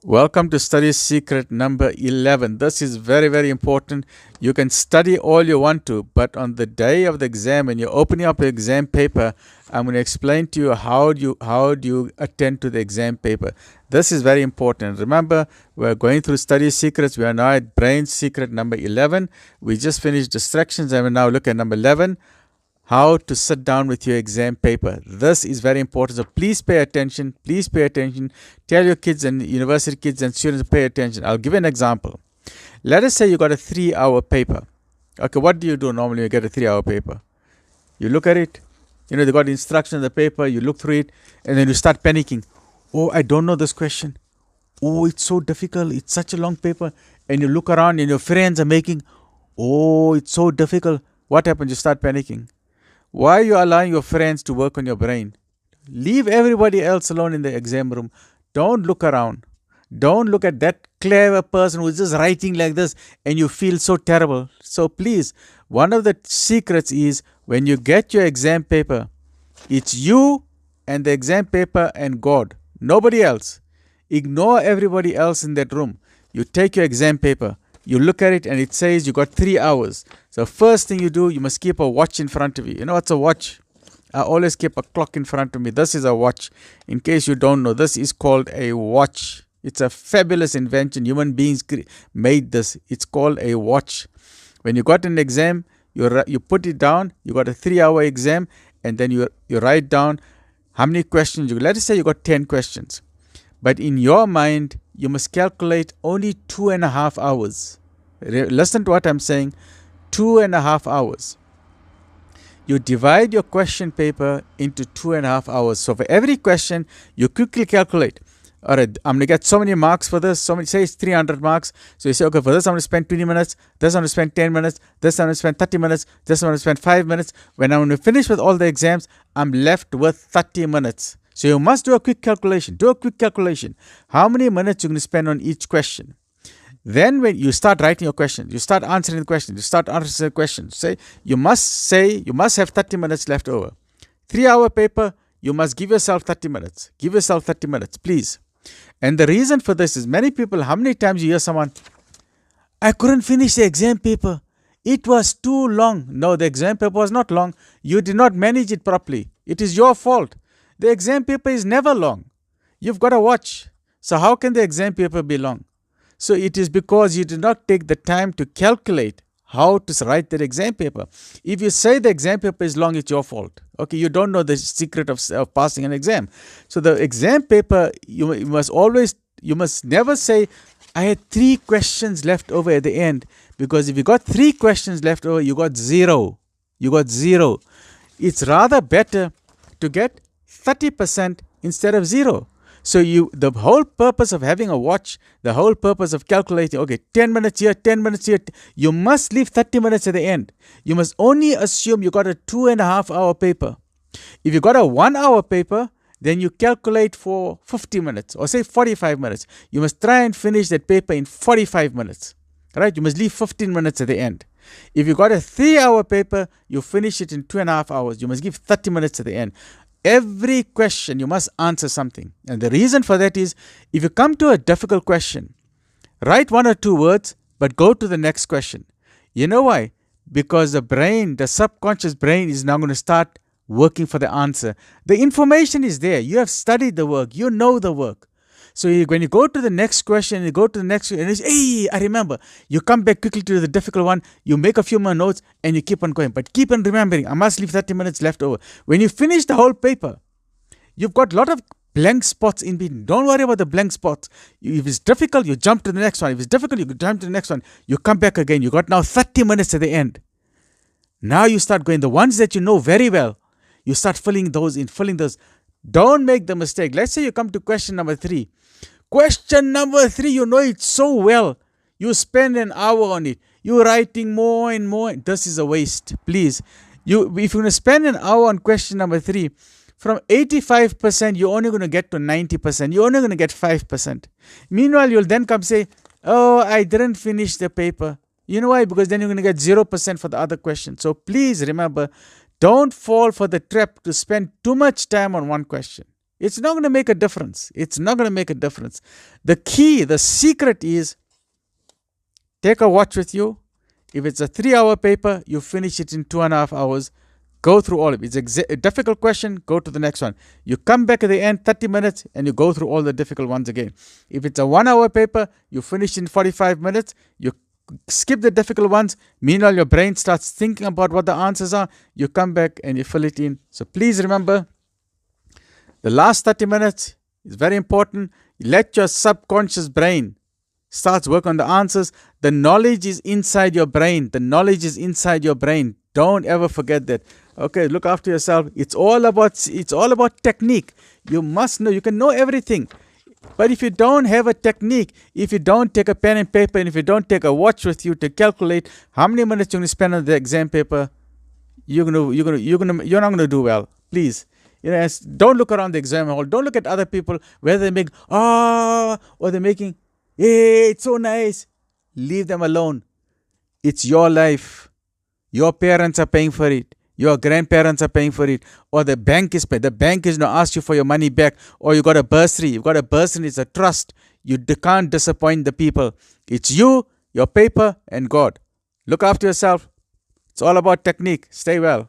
Welcome to study secret number 11. This is very, very important. You can study all you want to, but on the day of the exam, when you're opening up your exam paper, I'm going to explain to you how do you attend to the exam paper. This is very important. Remember, we're going through study secrets. We are now at brain secret number 11. We just finished distractions and we now look at number 11. How to sit down with your exam paper. This is very important. So please pay attention. Please pay attention. Tell your kids and university kids and students to pay attention. I'll give you an example. Let us say you got a 3-hour paper. Okay, what do you do normally when you get a 3-hour paper? You look at it. You know, they got instructions on the paper. You look through it and then you start panicking. Oh, I don't know this question. Oh, it's so difficult. It's such a long paper. And you look around and your friends are making, oh, it's so difficult. What happens? You start panicking. Why are you allowing your friends to work on your brain? Leave everybody else alone in the exam room. Don't look around. Don't look at that clever person who's just writing like this and you feel so terrible. So please, one of the secrets is when you get your exam paper, it's you and the exam paper and God. Nobody else. Ignore everybody else in that room. You take your exam paper. You look at it and it says you got 3 hours. So first thing you do, you must keep a watch in front of you. You know what's a watch? I always keep a clock in front of me. This is a watch. In case you don't know, this is called a watch. It's a fabulous invention. Human beings made this. It's called a watch. When you got an exam, you put it down. You got a 3-hour exam and then you write down how many questions you. Let us say you got 10 questions. But in your mind, you must calculate only 2.5 hours. Listen to what I'm saying. 2.5 hours. You divide your question paper into 2.5 hours. So for every question, you quickly calculate. All right, I'm going to get so many marks for this. Say it's 300 marks. So you say, okay, for this I'm going to spend 20 minutes. This I'm going to spend 10 minutes. This I'm going to spend 30 minutes. This I'm going to spend 5 minutes. When I'm going to finish with all the exams, I'm left with 30 minutes. So you must do a quick calculation. Do a quick calculation. How many minutes you're going to spend on each question? Then when you start writing your questions, you start answering the questions, you must have 30 minutes left over. 3-hour paper, you must give yourself 30 minutes. Give yourself 30 minutes, please. And the reason for this is many people, how many times you hear someone, I couldn't finish the exam paper. It was too long. No, the exam paper was not long. You did not manage it properly. It is your fault. The exam paper is never long. You've got to watch. So how can the exam paper be long? So it is because you did not take the time to calculate how to write that exam paper. If you say the exam paper is long, it's your fault. Okay, you don't know the secret of passing an exam. So the exam paper, you must never say, I had 3 questions left over at the end. Because if you got 3 questions left over, you got 0. You got 0. It's rather better to get 30% instead of 0. So the whole purpose of having a watch, the whole purpose of calculating, okay, 10 minutes here, 10 minutes here, you must leave 30 minutes at the end. You must only assume you got a 2.5 hour paper. If you got a 1 hour paper, then you calculate for 50 minutes or say 45 minutes. You must try and finish that paper in 45 minutes. Right? You must leave 15 minutes at the end. If you got a 3-hour paper, you finish it in 2.5 hours. You must give 30 minutes at the end. Every question you must answer something. And the reason for that is, if you come to a difficult question, write 1 or 2 words, but go to the next question. You know why? Because the subconscious brain is now going to start working for the answer. The information is there. You have studied the work. You know the work. So when you go to the next question, and you say, hey, I remember. You come back quickly to the difficult one, you make a few more notes, and you keep on going. But keep on remembering, I must leave 30 minutes left over. When you finish the whole paper, you've got a lot of blank spots in between. Don't worry about the blank spots. If it's difficult, you jump to the next one. If it's difficult, you jump to the next one. You come back again. You got now 30 minutes at the end. Now you start going. The ones that you know very well, you start filling those. Don't make the mistake. Let's say you come to question number 3. Question number 3, you know it so well. You spend an hour on it. You're writing more and more. This is a waste. Please. If you're going to spend an hour on question number 3, from 85%, you're only going to get to 90%. You're only going to get 5%. Meanwhile, you'll then come say, oh, I didn't finish the paper. You know why? Because then you're going to get 0% for the other question. So please remember, don't fall for the trap to spend too much time on one question. It's not going to make a difference. It's not going to make a difference. The key, the secret is take a watch with you. If it's a 3-hour paper, you finish it in 2.5 hours. Go through all of it. It's a difficult question, go to the next one. You come back at the end, 30 minutes, and you go through all the difficult ones again. If it's a 1-hour paper, you finish in 45 minutes. You skip the difficult ones. Meanwhile, your brain starts thinking about what the answers are. You come back and you fill it in. So please remember, the last 30 minutes is very important. Let your subconscious brain starts work on the answers. The knowledge is inside your brain. The knowledge is inside your brain. Don't ever forget that. Okay, look after yourself. It's all about technique. You must know. You can know everything. But if you don't have a technique, if you don't take a pen and paper, and if you don't take a watch with you to calculate how many minutes you're going to spend on the exam paper, you're not gonna do well. Please. Don't look around the exam hall. Don't look at other people, whether they make or they're making, hey, it's so nice. Leave them alone. It's your life. Your parents are paying for it. Your grandparents are paying for it. Or the bank is paying. The bank is going to ask you for your money back. Or you got a bursary. You've got a bursary. It's a trust. You can't disappoint the people. It's you, your paper, and God. Look after yourself. It's all about technique. Stay well.